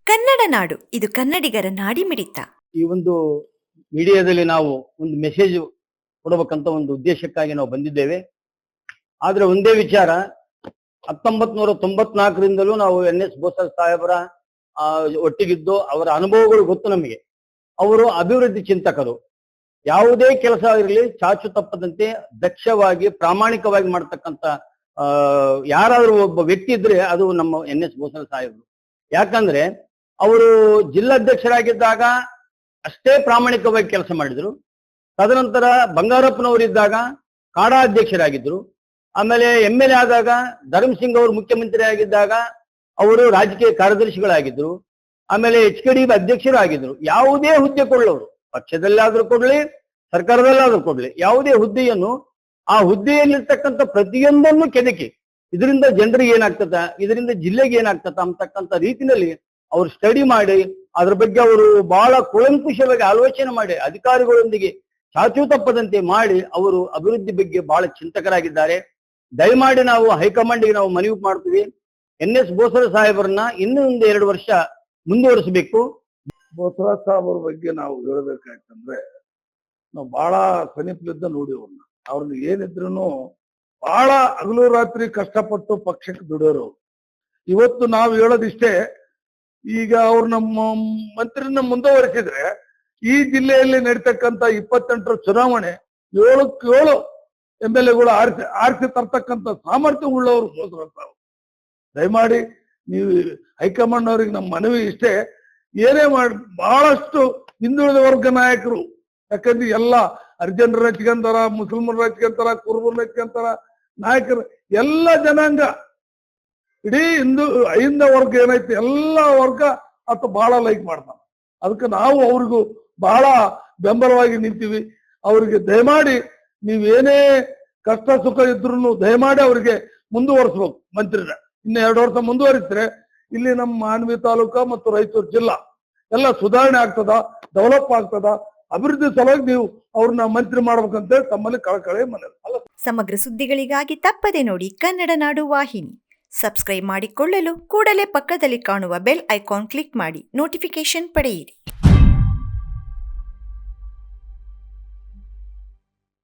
ಕನ್ನಡ ನಾಡು ಇದು ಕನ್ನಡಿಗರ ನಾಡಿಮಿಡಿತ. ಈ ಒಂದು ಮೀಡಿಯಾದಲ್ಲಿ ನಾವು ಒಂದು ಮೆಸೇಜ್ ಕೊಡಬೇಕಂತ ಒಂದು ಉದ್ದೇಶಕ್ಕಾಗಿ ನಾವು ಬಂದಿದ್ದೇವೆ. ಆದ್ರೆ ಒಂದೇ ವಿಚಾರ, 1994ರಿಂದಲೂ ನಾವು NS ಬೋಸರಾಜ್ ಸಾಹೇಬರ ಒಟ್ಟಿಗಿದ್ದು ಅವರ ಅನುಭವಗಳು ಗೊತ್ತು ನಮಗೆ. ಅವರು ಅಭಿವೃದ್ಧಿ ಚಿಂತಕರು. ಯಾವುದೇ ಕೆಲಸ ಇರಲಿ ಚಾಚು ತಪ್ಪದಂತೆ ದಕ್ಷವಾಗಿ ಪ್ರಾಮಾಣಿಕವಾಗಿ ಮಾಡ್ತಕ್ಕಂಥ ಯಾರಾದ್ರೂ ಒಬ್ಬ ವ್ಯಕ್ತಿ ಇದ್ರೆ ಅದು ನಮ್ಮ NS ಬೋಸರಾಜ್ ಸಾಹೇಬರು. ಯಾಕಂದ್ರೆ ಅವರು ಜಿಲ್ಲಾಧ್ಯಕ್ಷರಾಗಿದ್ದಾಗ ಅಷ್ಟೇ ಪ್ರಾಮಾಣಿಕವಾಗಿ ಕೆಲಸ ಮಾಡಿದ್ರು. ತದನಂತರ ಬಂಗಾರಪ್ಪನವರಿದ್ದಾಗ ಕಾಡಾ ಅಧ್ಯಕ್ಷರಾಗಿದ್ರು. ಆಮೇಲೆ MLA ಆದಾಗ ಧರ್ಮ್ ಸಿಂಗ್ ಅವರು ಮುಖ್ಯಮಂತ್ರಿ ಆಗಿದ್ದಾಗ ಅವರು ರಾಜಕೀಯ ಕಾರ್ಯದರ್ಶಿಗಳಾಗಿದ್ರು. ಆಮೇಲೆ HKD ಅಧ್ಯಕ್ಷರು ಆಗಿದ್ರು. ಯಾವುದೇ ಹುದ್ದೆ ಕೊಡಲವರು, ಪಕ್ಷದಲ್ಲಾದ್ರೂ ಕೊಡ್ಲಿ ಸರ್ಕಾರದಲ್ಲಾದ್ರೂ ಕೊಡ್ಲಿ, ಯಾವುದೇ ಹುದ್ದೆಯನ್ನು ಆ ಹುದ್ದೆಯಲ್ಲಿರ್ತಕ್ಕಂಥ ಪ್ರತಿಯೊಂದನ್ನು ಕೆದಕಿ ಇದರಿಂದ ಜನರಿಗೆ ಏನಾಗ್ತದ, ಇದರಿಂದ ಜಿಲ್ಲೆಗೆ ಏನಾಗ್ತದ ಅಂತಕ್ಕಂಥ ರೀತಿಯಲ್ಲಿ ಅವರು ಸ್ಟಡಿ ಮಾಡಿ ಅದ್ರ ಬಗ್ಗೆ ಅವರು ಬಹಳ ಕೂಲಂಕುಷವಾಗಿ ಆಲೋಚನೆ ಮಾಡಿ ಅಧಿಕಾರಿಗಳೊಂದಿಗೆ ಚಾಚೂ ತಪ್ಪದಂತೆ ಮಾಡಿ ಅವರು ಅಭಿವೃದ್ಧಿ ಬಗ್ಗೆ ಬಹಳ ಚಿಂತಕರಾಗಿದ್ದಾರೆ. ದಯಮಾಡಿ ನಾವು ಹೈಕಮಾಂಡ್ಗೆ ನಾವು ಮನವಿ ಮಾಡ್ತೀವಿ, NS ಬೋಸರಾಜ್ ಸಾಹೇಬರನ್ನ ಇನ್ನೂ ಒಂದು 2 ವರ್ಷ ಮುಂದುವರಿಸಬೇಕು. ಬೋಸರಾಜ್ ಸಾಹೇಬ್ರ ಬಗ್ಗೆ ನಾವು ಹೇಳ್ಬೇಕಾಯ್ತಂದ್ರೆ ನಾವು ಬಹಳ ಸಮೀಪಲಿದ್ದ ನೋಡಿ ಅವ್ರನ್ನ ಏನಿದ್ರು ಬಹಳ ಹಗಲು ರಾತ್ರಿ ಕಷ್ಟಪಟ್ಟು ಪಕ್ಷಕ್ಕೆ ದುಡಿಯೋರು. ಇವತ್ತು ನಾವು ಹೇಳೋದಿಷ್ಟೇ, ಈಗ ಅವ್ರು ನಮ್ಮ ಮಂತ್ರಿನ ಮುಂದುವರಿಸಿದ್ರೆ ಈ ಜಿಲ್ಲೆಯಲ್ಲಿ ನಡೀತಕ್ಕಂಥ 28ರ ಚುನಾವಣೆ 7ಕ್ಕೆ 7 MLAಗಳು ಆರಿಸಿ ತರ್ತಕ್ಕಂಥ ಸಾಮರ್ಥ್ಯ ಉಳ್ಳವರು ಬೋಸರಾಜ್ ಸಾಹೇಬ್. ದಯಮಾಡಿ ನೀವು ಹೈಕಮಾಂಡ್ ಅವ್ರಿಗೆ ನಮ್ಮ ಮನವಿ ಇಷ್ಟೇ, ಏನೇ ಮಾಡಿ ಬಹಳಷ್ಟು ಹಿಂದುಳಿದ ವರ್ಗ ನಾಯಕರು, ಯಾಕಂದ್ರೆ ಎಲ್ಲ ಹರಿಜನರ ಹಚ್ಕೊಂತಾರ, ಮುಸ್ಲಿಮರ ಹಚ್ಕೊಂತಾರ, ಕುರುಬರ ಹಚ್ಕೊಂತಾರ, ನಾಯಕರು ಎಲ್ಲ ಜನಾಂಗ, ಇಡೀ ಹಿಂದ ವರ್ಗ ಏನೈತಿ ಎಲ್ಲ ವರ್ಗ ಅಥವಾ ಬಹಳ ಲೈಕ್ ಮಾಡ್ತಾನೆ. ಅದಕ್ಕೆ ನಾವು ಅವ್ರಿಗೂ ಬಹಳ ಬೆಂಬಲವಾಗಿ ನಿಂತೀವಿ. ಅವ್ರಿಗೆ ದಯಮಾಡಿ ನೀವೇನೇ ಕಷ್ಟ ಸುಖ ಇದ್ರು ದಯಮಾಡಿ ಅವ್ರಿಗೆ ಮುಂದುವರಿಸ್ಬೇಕು. ಮಂತ್ರಿನ ಇನ್ನು 2 ವರ್ಷ ಮುಂದುವರಿಸಿದ್ರೆ ಇಲ್ಲಿ ನಮ್ಮ ಮಾನ್ವಿ ತಾಲೂಕಾ ಮತ್ತು ರಾಯಚೂರು ಜಿಲ್ಲಾ ಎಲ್ಲ ಸುಧಾರಣೆ ಆಗ್ತದ, ಡೆವಲಪ್ ಆಗ್ತದ. ಅಭಿವೃದ್ಧಿ ಸಲುವಾಗಿ ನೀವು ಅವ್ರನ್ನ ಮಂತ್ರಿ ಮಾಡ್ಬೇಕಂತ ತಮ್ಮಲ್ಲಿ ಕಳಕಳಿ ಮನವಿ. ಸಮಗ್ರ ಸುದ್ದಿಗಳಿಗಾಗಿ ತಪ್ಪದೆ ನೋಡಿ ಕನ್ನಡ ನಾಡು ವಾಹಿನಿ. ಸಬ್ಸ್ಕ್ರೈಬ್ ಮಾಡಿಕೊಳ್ಳಲು ಕೂಡಲೇ ಪಕ್ಕದಲ್ಲಿ ಕಾಣುವ ಬೆಲ್ ಐಕಾನ್ ಕ್ಲಿಕ್ ಮಾಡಿ ನೋಟಿಫಿಕೇಶನ್ ಪಡೆಯಿರಿ.